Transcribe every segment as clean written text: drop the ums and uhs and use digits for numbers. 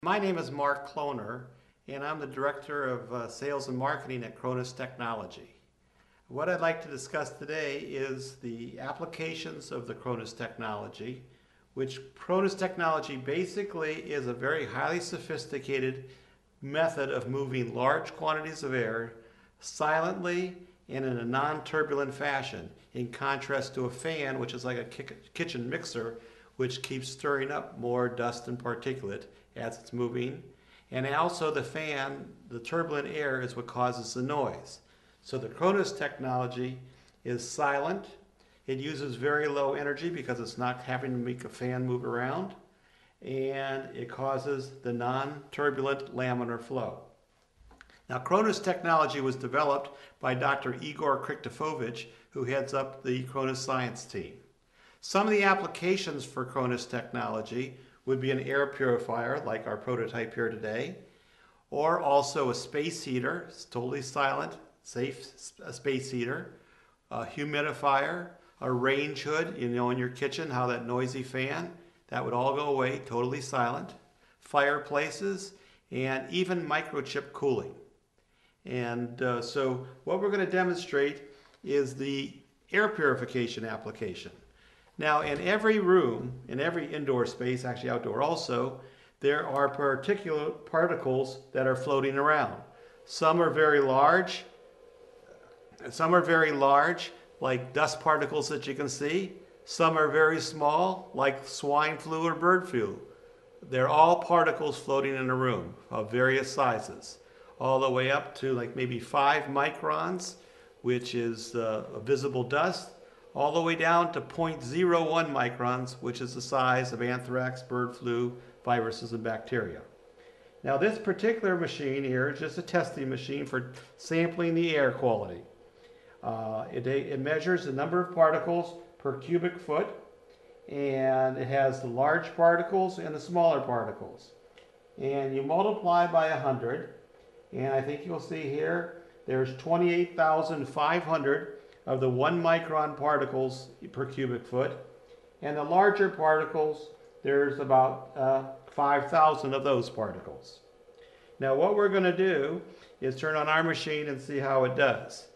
My name is Mark Kloner, and I'm the Director of Sales and Marketing at Kronos Technology. What I'd like to discuss today is the applications of the Kronos technology, which Kronos technology basically is a very highly sophisticated method of moving large quantities of air silently and in a non-turbulent fashion, in contrast to a fan, which is like a kitchen mixer, which keeps stirring up more dust and particulate as it's moving. And also the fan, the turbulent air, is what causes the noise. So the Kronos technology is silent. It uses very low energy because it's not having to make a fan move around. And it causes the non-turbulent laminar flow. Now, Kronos technology was developed by Dr. Igor Kriktifovich, who heads up the Kronos science team. Some of the applications for Kronos technology would be an air purifier, like our prototype here today, or also a space heater. It's totally silent, safe space heater, a humidifier, a range hood, in your kitchen, how that noisy fan, that would all go away, totally silent, fireplaces, and even microchip cooling. And so what we're going to demonstrate is the air purification application. Now, in every room, in every indoor space, actually outdoor also, there are particulate particles that are floating around. Some are very large, like dust particles that you can see. Some are very small, like swine flu or bird flu. They're all particles floating in a room of various sizes, all the way up to like maybe 5 microns, which is visible dust, all the way down to 0.01 microns, which is the size of anthrax, bird flu, viruses, and bacteria. Now, this particular machine here is just a testing machine for sampling the air quality. It measures the number of particles per cubic foot, and it has the large particles and the smaller particles. And you multiply by 100, and I think you'll see here there's 28,500 of the 1 micron particles per cubic foot, and the larger particles, there's about 5,000 of those particles. Now, what we're going to do is turn on our machine and see how it does.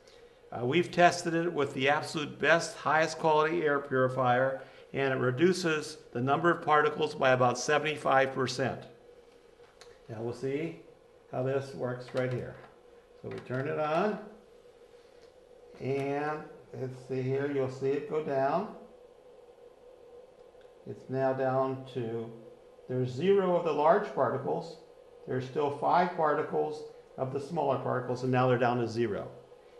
We've tested it with the absolute best, highest quality air purifier, and it reduces the number of particles by about 75%. Now we'll see how this works right here. So we turn it on, and let's see here, you'll see it go down. It's now down to, there's 0 of the large particles, there's still 5 particles of the smaller particles, and now they're down to 0.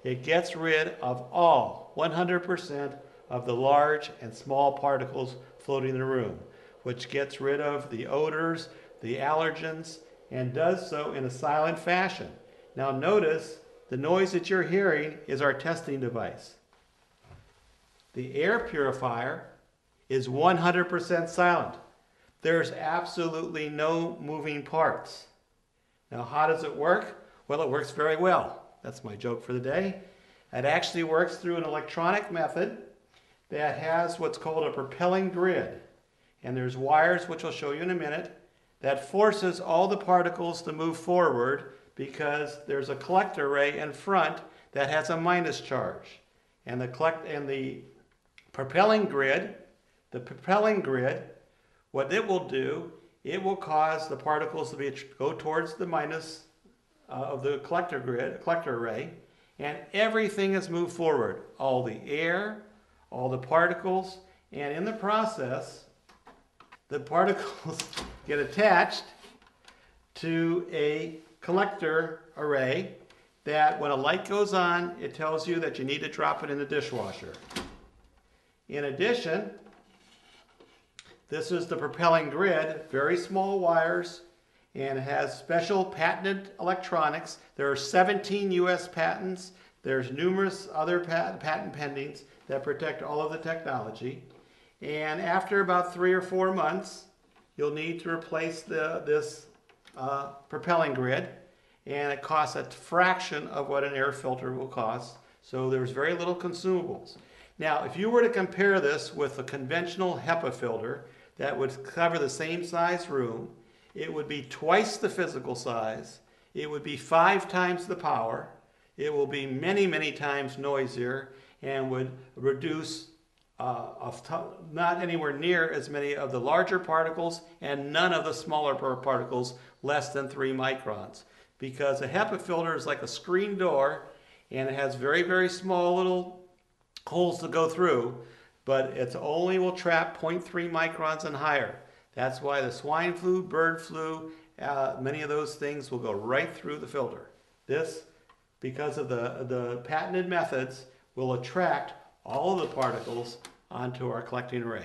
It gets rid of all, 100% of the large and small particles floating in the room, which gets rid of the odors, the allergens, and does so in a silent fashion. Now notice, the noise that you're hearing is our testing device. The air purifier is 100% silent. There's absolutely no moving parts. Now, how does it work? Well, it works very well. That's my joke for the day. It actually works through an electronic method that has what's called a propelling grid. And there's wires, which I'll show you in a minute, that forces all the particles to move forward because there's a collector array in front that has a minus charge. And the propelling grid, what it will do, it will cause the particles to go towards the minus of the collector array, and everything is moved forward. All the air, all the particles, and in the process, the particles get attached to a collector array that when a light goes on, it tells you that you need to drop it in the dishwasher. In addition, this is the propelling grid, very small wires, and it has special patented electronics. There are 17 US patents. There's numerous other patent pendings that protect all of the technology. And after about 3 or 4 months, you'll need to replace this propelling grid, and it costs a fraction of what an air filter will cost. So there's very little consumables. Now, if you were to compare this with a conventional HEPA filter that would cover the same size room, It would be twice the physical size. It would be 5 times the power. It will be many, many times noisier and would reduce not anywhere near as many of the larger particles and none of the smaller particles less than 3 microns. Because a HEPA filter is like a screen door and it has very, very small little holes to go through, but it only will trap 0.3 microns and higher. That's why the swine flu, bird flu, many of those things will go right through the filter. This, because of the patented methods, will attract all of the particles onto our collecting array.